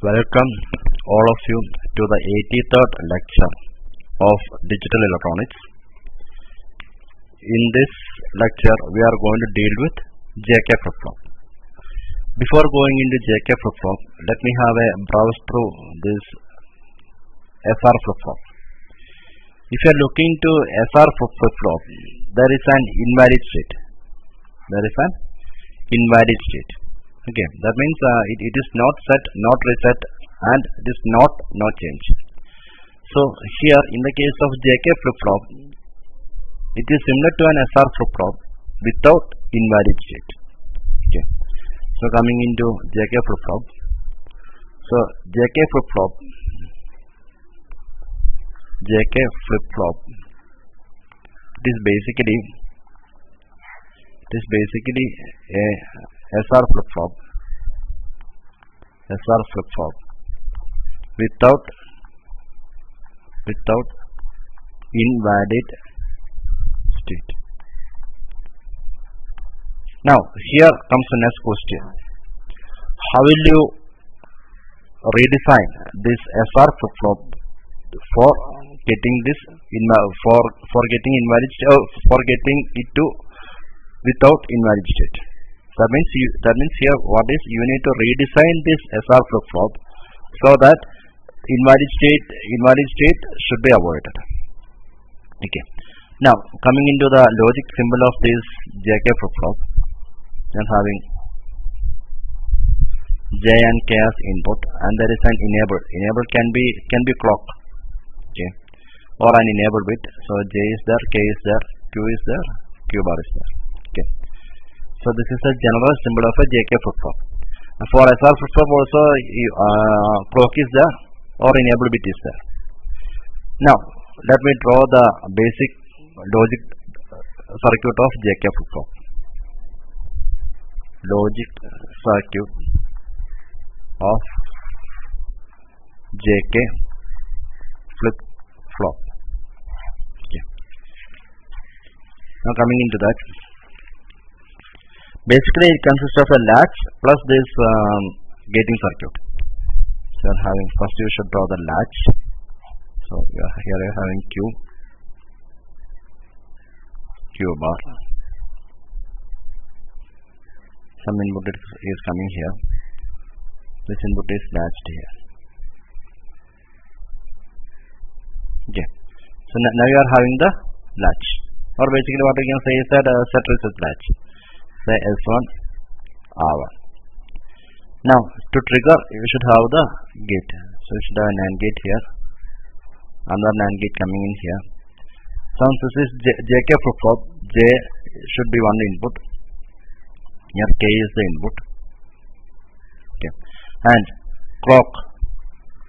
Welcome all of you to the 83rd lecture of digital electronics. In this lecture we are going to deal with JK flip-flop. Before going into JK flip-flop, let me have a browse through this SR flip-flop. If you are looking to SR flip-flop, there is an invalid state. Okay, that means it is not set, not reset, and it is not no change. So here in the case of JK flip-flop, it is similar to an SR flip-flop without invalid state. Okay, so coming into JK flip-flop, so JK flip-flop, it is basically a SR flip-flop without invalid state. Now here comes the next question: how will you redesign this SR flip-flop for getting this for getting it to without invalid state? That means here what is, you need to redesign this SR flip-flop so that invalid state should be avoided. Okay. Now coming into the logic symbol of this JK flip-flop, I'm having J and K as input, and there is an enable. Enable can be clock, okay, or an enable bit. So J is there, K is there, Q is there, Q bar is there. Okay. So this is a general symbol of a JK flip-flop. For SR flip-flop also clock is there or enable bit is there. Now let me draw the basic logic circuit of JK flip-flop. Logic circuit of JK flip-flop. Okay. Now coming into that, basically it consists of a latch plus this gating circuit. So you are having, first you should draw the latch. So here you are having Q bar. Some input is coming here. This input is latched here. Okay. So now you are having the latch, or basically what we can say is that set reset latch. Say S1 R1. Now to trigger you should have the gate. So you should have an AND gate here, another NAND gate coming in here. Since this is JK flip-flop, J should be one input. Here K is the input. Okay. And clock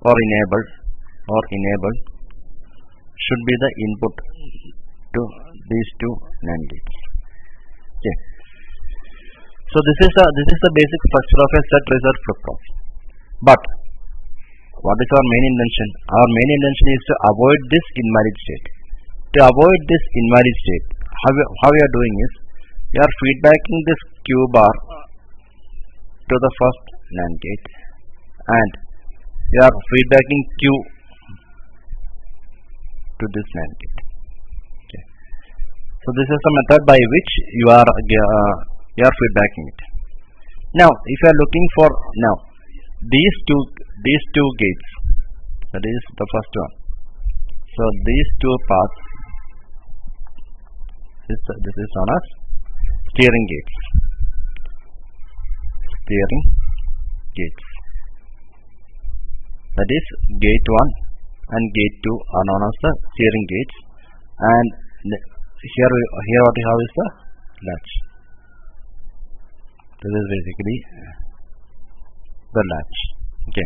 or enable should be the input to these two NAND gates. Okay. So this is the basic structure of a set reset flip-flop. But what is our main intention? Our main intention is to avoid this invalid state. To avoid this invalid state, how we are doing is, we are feedbacking this Q bar to the first NAND gate, and we are feedbacking Q to this NAND gate. Okay. So this is the method by which you are feedbacking it. Now if you are looking for these two gates, that is the first one. So these two paths, this is known as steering gates. That is gate 1 and gate 2 are known as the steering gates, and here what we have is the latch. This is basically the latch. Okay.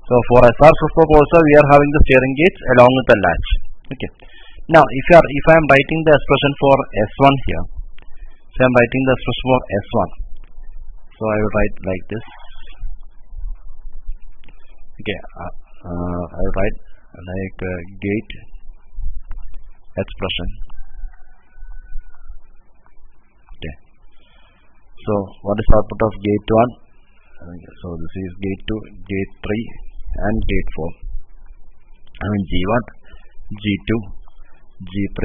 So for SR flip-flop also we are having the steering gates along with the latch. Okay. Now if I am writing the expression for S1 here, so I am writing the expression for S1. So I will write like this. Okay. I will write like gate expression. Okay. So what is output of gate 1? So this is gate 2, gate 3 and gate 4. G1, G2, G3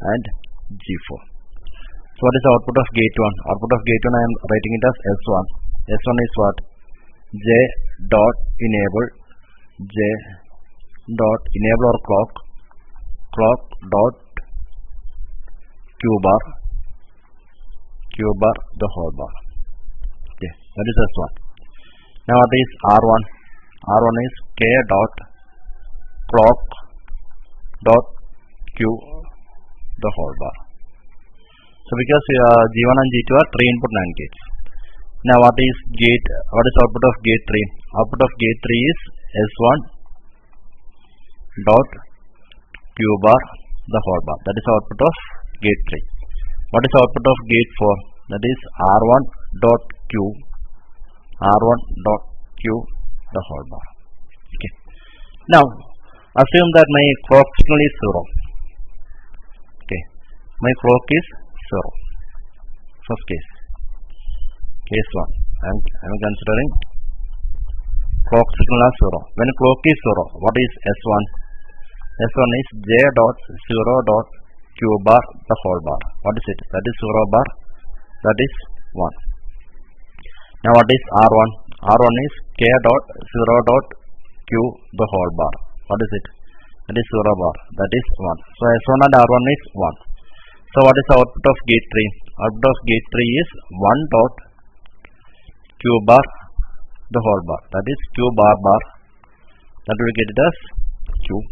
and G4. So what is the output of gate 1? Output of gate 1 I am writing it as S1. S1 is what? J dot enable, J dot enable or clock dot Q bar the whole bar. Okay, that is S1. Now what is R1? R1 is K dot clock dot Q the whole bar. So because G1 and G2 are 3 input NAND gates. Now what is output of gate 3? Output of gate 3 is S1 dot Q bar the whole bar. That is output of gate 3. What is output of gate 4? That is R1 dot Q the whole bar. Okay. Now assume that my clock signal is 0. Okay, my clock is 0. First case 1. I am considering clock signal as 0. When clock is 0, what is S1? S1 is J dot 0 dot Q bar the whole bar. What is it? That is 0 bar. That is 1. Now what is R1? R1 is K dot 0 dot Q the whole bar. What is it? That is 0 bar. That is 1. So S1 and R1 is 1. So what is the output of gate 3? Output of gate 3 is 1 dot Q bar the whole bar. That is Q bar. That will get it as Q.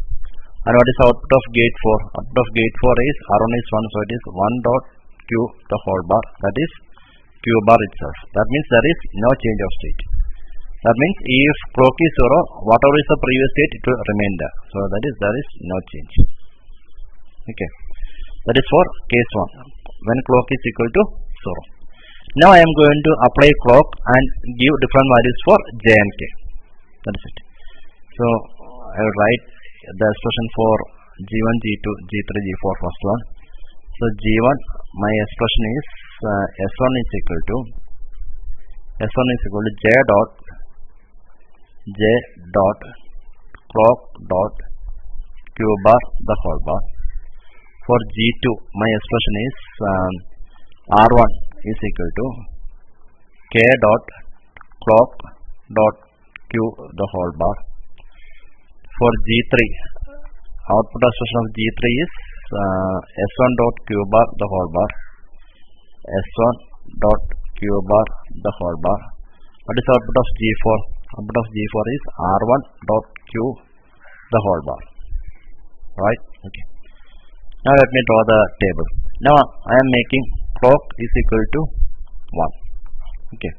And what is the output of gate 4? Output of gate 4 is R1 is 1. So it is 1 dot Q the whole bar. That is Q bar itself. That means there is no change of state. That means if clock is 0, whatever is the previous state, it will remain there. So that is there is no change. Okay. That is for case 1. When clock is equal to 0. Now I am going to apply clock and give different values for J and K. That is it. So I will write the expression for G1, G2, G3, G4 first one. So G1, my expression is S1 is equal to J dot clock dot Q bar the whole bar. For G2, my expression is R1 is equal to K dot clock dot Q the whole bar. For G3, output expression of G3 is S1 dot Q bar the whole bar. S1 dot Q bar the whole bar. What is output of G4? Output of G4 is R1 dot Q the whole bar. Right? Okay. Now let me draw the table. Now I am making clock is equal to 1. Okay.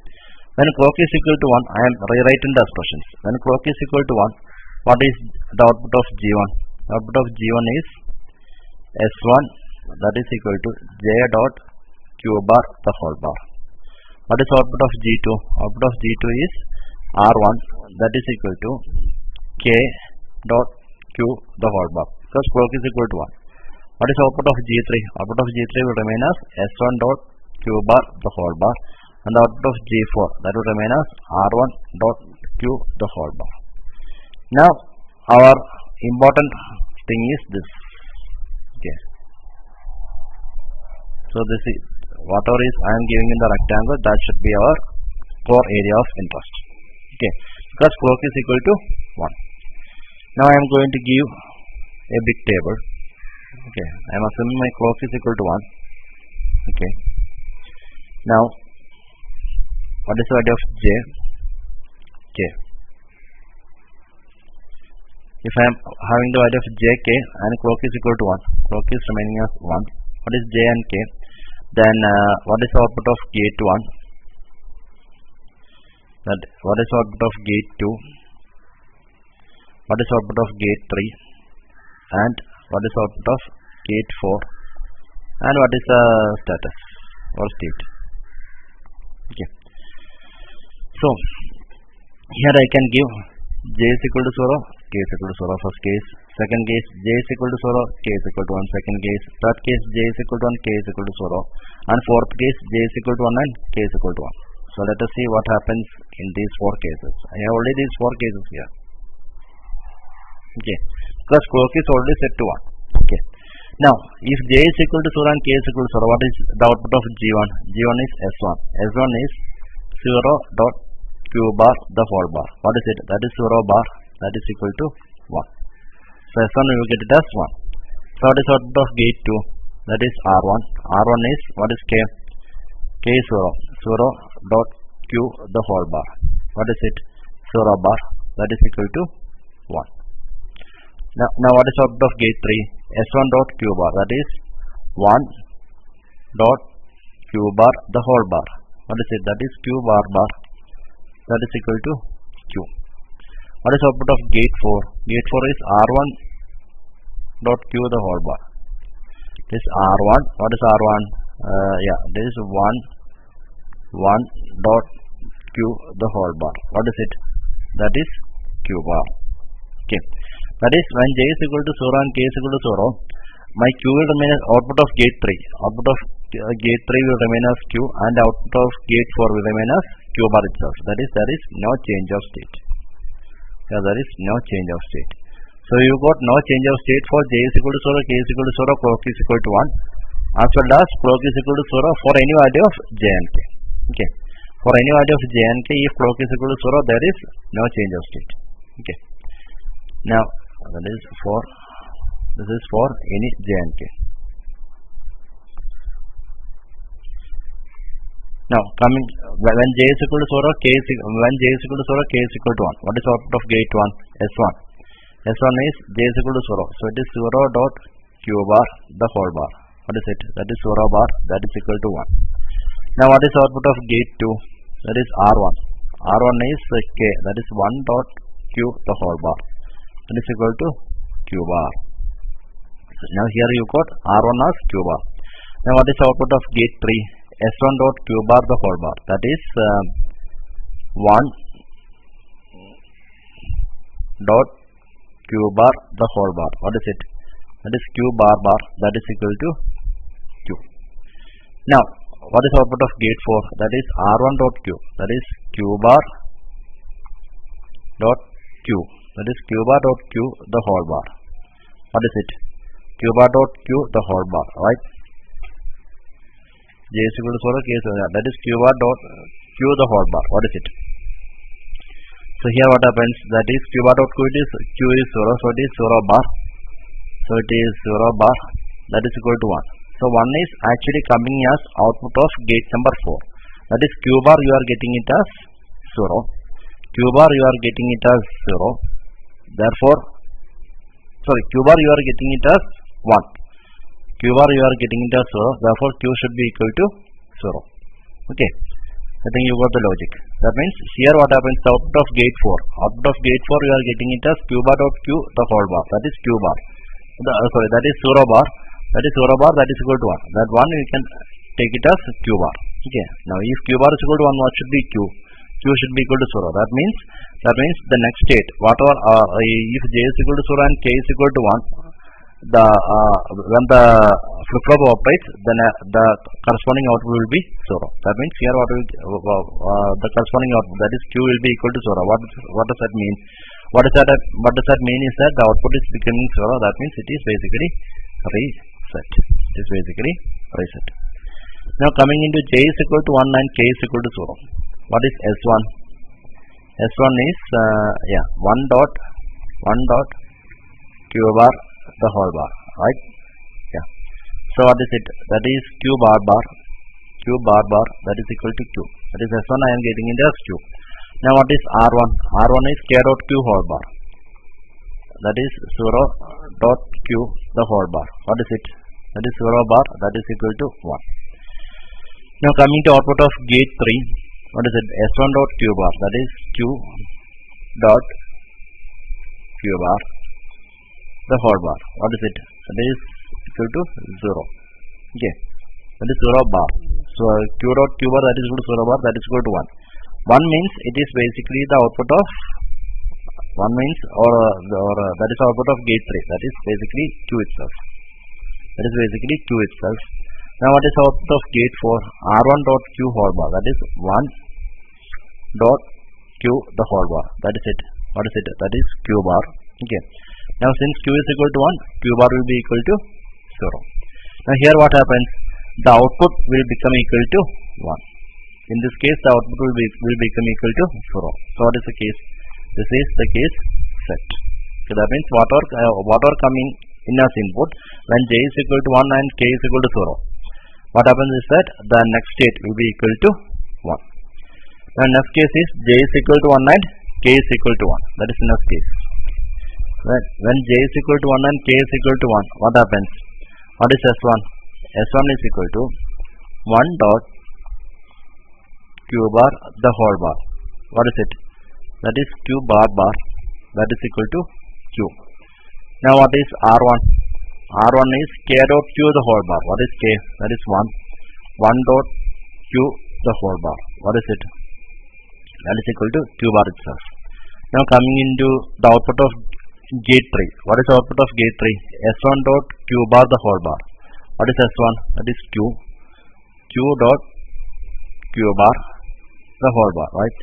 When clock is equal to 1, I am rewriting the expressions. When clock is equal to 1, what is the output of G1? Output of G1 is S1 that is equal to J dot Q bar the whole bar. What is output of G2? Output of G2 is R1 that is equal to K dot Q the whole bar because clock is equal to 1. What is output of G3? Output of G3 will remain as S1 dot Q bar the whole bar, and the output of G4 that will remain as R1 dot Q the whole bar. Now our important thing is this. Okay. So this is whatever is I am giving in the rectangle, that should be our core area of interest. Okay, because clock is equal to 1. Now I am going to give a big table. Okay, I am assuming my clock is equal to 1. Okay. Now what is the value of J? K. If I am having the value of J, K and clock is equal to 1, clock is remaining as 1. What is J and K? Then what is the output of gate 1? That what is the output of gate 2? What is the output of gate 3? And what is the output of gate 4? And what is the status or state? Okay. So here I can give J is equal to 0, K is equal to 0 first case. Second case J is equal to 0, K is equal to 1 second case. Third case J is equal to 1, K is equal to 0. And fourth case J is equal to 1 and K is equal to 1. So let us see what happens in these 4 cases. I have already these 4 cases here. Okay, because clock is already set to 1. Okay. Now, if j is equal to 0 and k is equal to 0, what is the output of G1? G1 is S1. S1 is 0 dot q bar the whole bar. What is it? That is 0 bar. That is equal to 1. So S1 we will get it as 1. So what is output of gate 2? That is R1. R1 is, what is k? K is 0. 0 dot q the whole bar. What is it? 0 bar. That is equal to 1. Now what is output of gate 3? S1 dot q bar. That is 1 dot q bar the whole bar. What is it? That is q bar bar. That is equal to q. What is output of gate 4? Gate 4 is R1 dot q the whole bar. This R1. What is R1? This is 1 dot q the whole bar. What is it? That is q bar. Okay. That is when j is equal to 0 and k is equal to 0, my q will remain as output of gate 3. Output of gate 3 will remain as q, and output of gate 4 will remain as q bar itself. That is, there is no change of state. There is no change of state. So you got no change of state for j is equal to 0, k is equal to 0, clock is equal to 1, as well as clock is equal to 0 for any value of j and k. Okay. For any value of j and k, if clock is equal to 0, there is no change of state. Okay. Now, this is for any j and k. Now coming, when j is equal to 0, k is equal to 1. What is output of gate 1? S1. S1 is j is equal to 0. So it is 0 dot q bar the whole bar. What is it? That is 0 bar. That is equal to 1. Now what is output of gate 2? That is R1. R1 is k. That is 1 dot q the whole bar. That is equal to q bar. So now here you got R1 as q bar. Now what is output of gate 3? S1 dot q bar the whole bar. That is 1 dot q bar the whole bar. What is it? That is q bar bar. That is equal to q. Now what is output of gate 4? That is R1 dot q. That is q bar dot q. That is q bar dot q the whole bar. What is it? Q bar dot q the whole bar, right? J is equal to 0, k is 0. That is q bar dot q the whole bar. What is it? So here what happens? That is q bar dot q is 0. So it is 0 bar. So it is 0 bar. That is equal to 1. So 1 is actually coming as output of gate number 4. That is q bar you are getting it as 0. Q bar you are getting it as 0. Therefore, q bar you are getting it as 1. Q bar you are getting it as 0. Therefore, q should be equal to 0. Okay. I think you got the logic. That means here what happens? The output of gate 4. Output of gate 4 you are getting it as q bar dot q the whole bar. That is q bar. That is 0 bar. That is 0 bar. That is equal to 1. That 1 you can take it as q bar. Okay. Now if q bar is equal to 1, what should be q? Q should be equal to 0. That means the next state, whatever if j is equal to 0 and k is equal to 1, when the flip flop operates, then the corresponding output will be 0. That means here the corresponding output, that is q, will be equal to 0. What does that mean? What does that mean is that the output is becoming 0. That means it is basically reset. Now coming into j is equal to 1 and k is equal to 0. What is S1? S1 is 1 dot q bar the whole bar, right? Yeah. So what is it? That is q bar bar. That is equal to q. That is S1. I am getting it as q. Now what is R1? R1 is k dot q whole bar. That is 0 dot q the whole bar. What is it? That is 0 bar. That is equal to 1. Now coming to output of gate 3. What is it? S1 dot q bar. That is q dot q bar the whole bar. What is it? That is equal to 0. Okay. That is 0 bar. So q dot q bar, that is equal to 0 bar. That is equal to 1. 1 means it is basically the output of 1 means or that is output of gate 3. That is basically q itself. Now what is output of gate 4? R1 dot q whole bar. That is 1 dot q the whole bar. That is it. What is it? That is q bar. Okay. Now since q is equal to 1, q bar will be equal to 0. Now here what happens? The output will become equal to 1. In this case, the output will become equal to 0. So what is the case? This is the case set. So that means whatever coming in as input when j is equal to 1 and k is equal to 0. What happens is that the next state will be equal to 1. Now next case is j is equal to 1 and k is equal to 1. That is the next case. When j is equal to 1 and k is equal to 1, what happens? What is S1? S1 is equal to 1 dot q bar the whole bar. What is it? That is q bar bar. That is equal to q. Now what is R1? R1 is k dot q the whole bar. What is k? That is 1. 1 dot q the whole bar. What is it? That is equal to q bar itself. Now coming into the output of gate 3. What is the output of gate 3? S1 dot q bar the whole bar. What is S1? That is q. Q dot q bar the whole bar, right?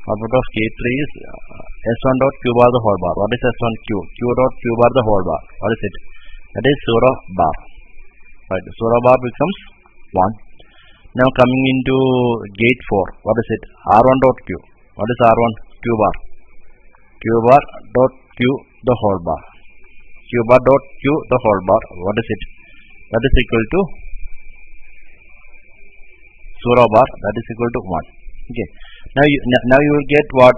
Output of gate 3 is S1 dot q bar the whole bar. What is S1? Q. Q dot q bar the whole bar. What is it? That is 0 bar. Right. 0 bar becomes 1. Now coming into gate 4. What is it? R1 dot q. What is R1? Q bar. Q bar dot q the whole bar. Q bar dot q the whole bar. What is it? That is equal to 0 bar. That is equal to 1. Okay. Now you will get what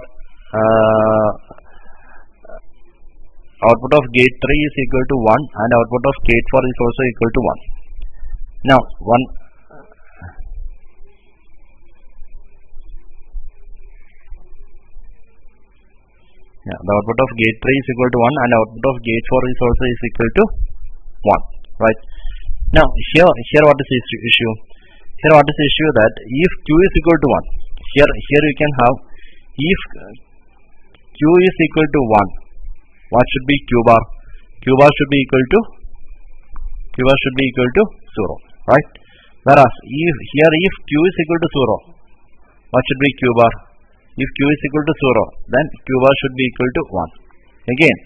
output of gate 3 is equal to 1 and output of gate 4 is also equal to 1. Now the output of gate 3 is equal to 1 and output of gate 4 is also equal to 1. Right. Now here what is the issue? Here what is the issue? That if q is equal to 1, here you can have if q is equal to 1, what should be q bar? Q bar should be equal to 0, right? Whereas if q is equal to 0, what should be q bar? If q is equal to 0, then q bar should be equal to 1. Again,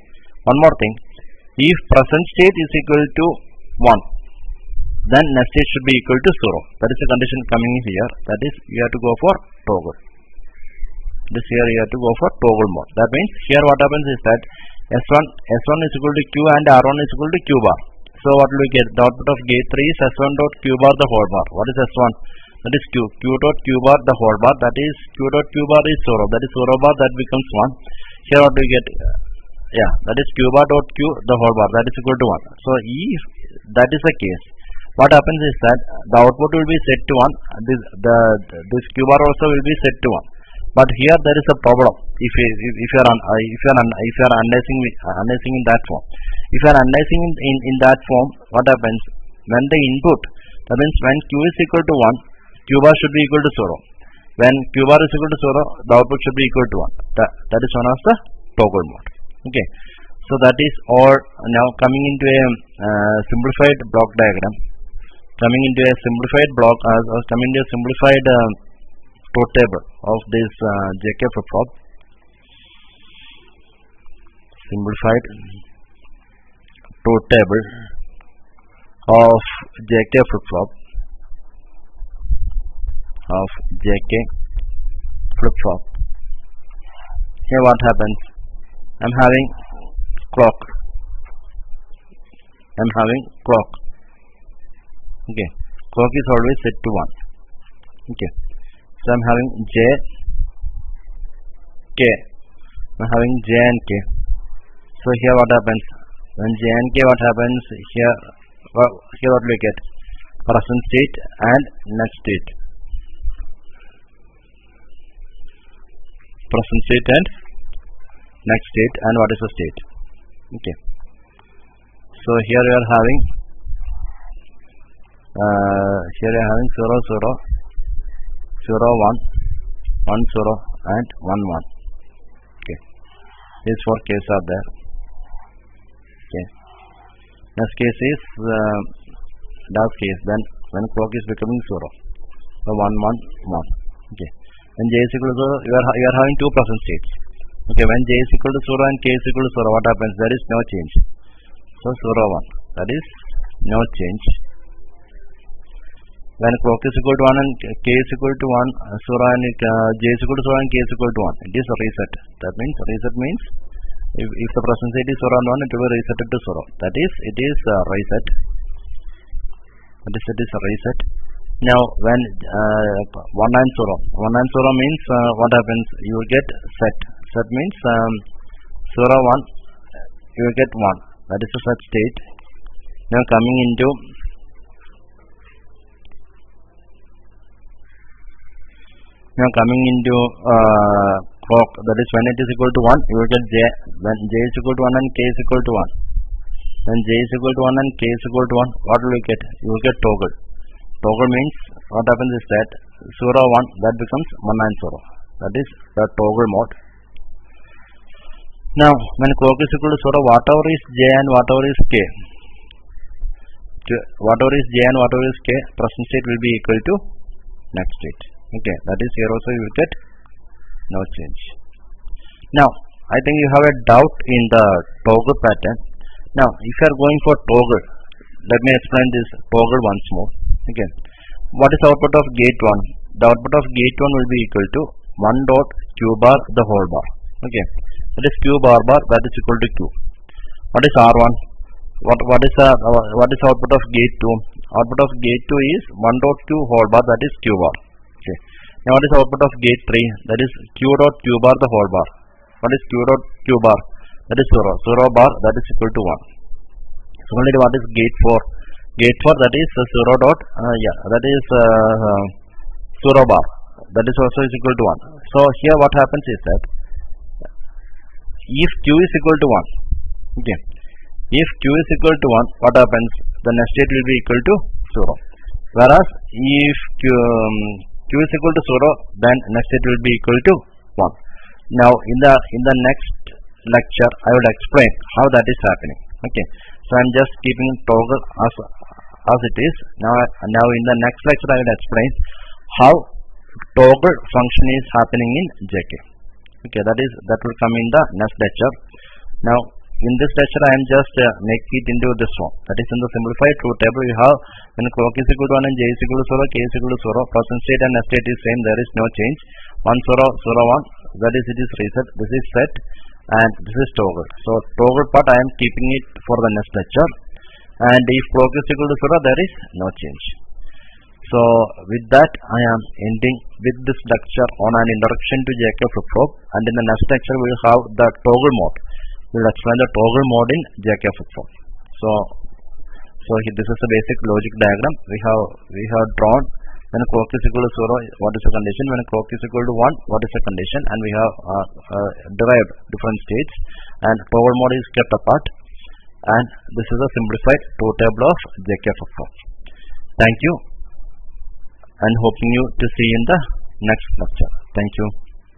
one more thing. If present state is equal to 1, then next state should be equal to 0. That is the condition coming here. That is, you have to go for toggle. Here you have to go for toggle mode. That means here what happens is that S1 is equal to q and R1 is equal to q bar. So what will we get? The output of gate 3 is S1 dot q bar the whole bar. What is S1? That is q. Q dot q bar the whole bar. That is q dot q bar is 0. That is 0 bar. That becomes 1. Here what do we get? That is q bar dot q the whole bar. That is equal to 1. So if that is the case, what happens is that the output will be set to 1. This q bar also will be set to 1. But here there is a problem. If you are analyzing in that form, if you are analyzing in that form, what happens when the input? That means when q is equal to 1, q bar should be equal to 0. When q bar is equal to 0, the output should be equal to 1. That is known as the toggle mode. Okay. So that is all. Now coming into a simplified block diagram. Coming into a simplified truth table of this JK flip-flop. Simplified truth table of JK flip-flop. Here what happens? I'm having clock. Okay. Clock is always set to 1. Okay. So I'm having J, K. I'm having J and K. So here what happens? When J and K, what happens? Here what do we get? Present state and next state. Present state and next state, and what is the state? Okay. So here you are having 0, 0, 0, 1, 1, 0, and 1, 1. Okay. These 4 cases are there. Okay. Next case is last case. Then when clock is becoming 0, so 1, 1, 1. Okay. When j is equal to 0, you are having two present states. Okay, when j is equal to 0 and k is equal to 0, what happens? There is no change. So 0, 1. That is no change. When clock is equal to 1 and k is equal to 1, 0 and j is equal to 0 and k is equal to 1, it is a reset. That means reset means if the present state is 0 and 1, it will be resetted to 0. That is, it is a reset. That is, it is a reset. Now, when 1 and 0 means what happens? You will get set. Set means 0, 1, you will get 1. That is a set state. Now, coming into clock, that is when it is equal to 1, you will get j. When j is equal to 1 and k is equal to 1. When j is equal to 1 and k is equal to 1, what will you get? You will get toggle. Toggle means what happens is that 0, 1, that becomes 1 and 0. That is the toggle mode. Now, when clock is equal to 0, whatever is j and whatever is k, present state will be equal to next state. Okay, that is here also you will get no change. Now, I think you have a doubt in the toggle pattern. Now, if you are going for toggle, let me explain this toggle once more. Okay, what is output of gate 1? The output of gate 1 will be equal to 1 dot q bar the whole bar. Okay, that is q bar that is equal to q. What is R1? What is output of gate 2? Output of gate 2 is 1 dot q whole bar, that is q bar. Okay. Now what is output of gate 3? That is q dot q bar the whole bar. What is q dot q bar? That is 0 bar, that is equal to 1. Similarly, what is gate 4? Gate 4, that is 0 dot that is 0 bar, that is also is equal to 1. So here what happens is that if q is equal to 1, okay, if q is equal to 1, what happens? The next state will be equal to 0. Whereas if q is equal to 0, then next state will be equal to 1. Now in the next lecture I will explain how that is happening. Okay, so I am just keeping toggle as it is. Now in the next lecture I will explain how toggle function is happening in JK. Okay, that will come in the next lecture. Now in this lecture I am just make it into this form. That is, in the simplified truth table you have when clock is equal to 1 and j is equal to 0, k is equal to 0, present state and next state is same, there is no change. 1, 0, 0, 1, that is, it is reset, this is set, and this is toggle. So toggle part I am keeping it for the next lecture, and if clock is equal to 0, there is no change. So with that I am ending with this lecture on an introduction to JK flip-flop, and in the next lecture we will have the toggle mode. We will explain the toggle mode in JK flip-flop. So this is the basic logic diagram. We have drawn when clock is equal to 0, what is the condition? When clock is equal to 1, what is the condition? And we have derived different states, and toggle mode is kept apart. And this is a simplified truth table of JK flip-flop. Thank you, and hoping you to see you in the next lecture. Thank you.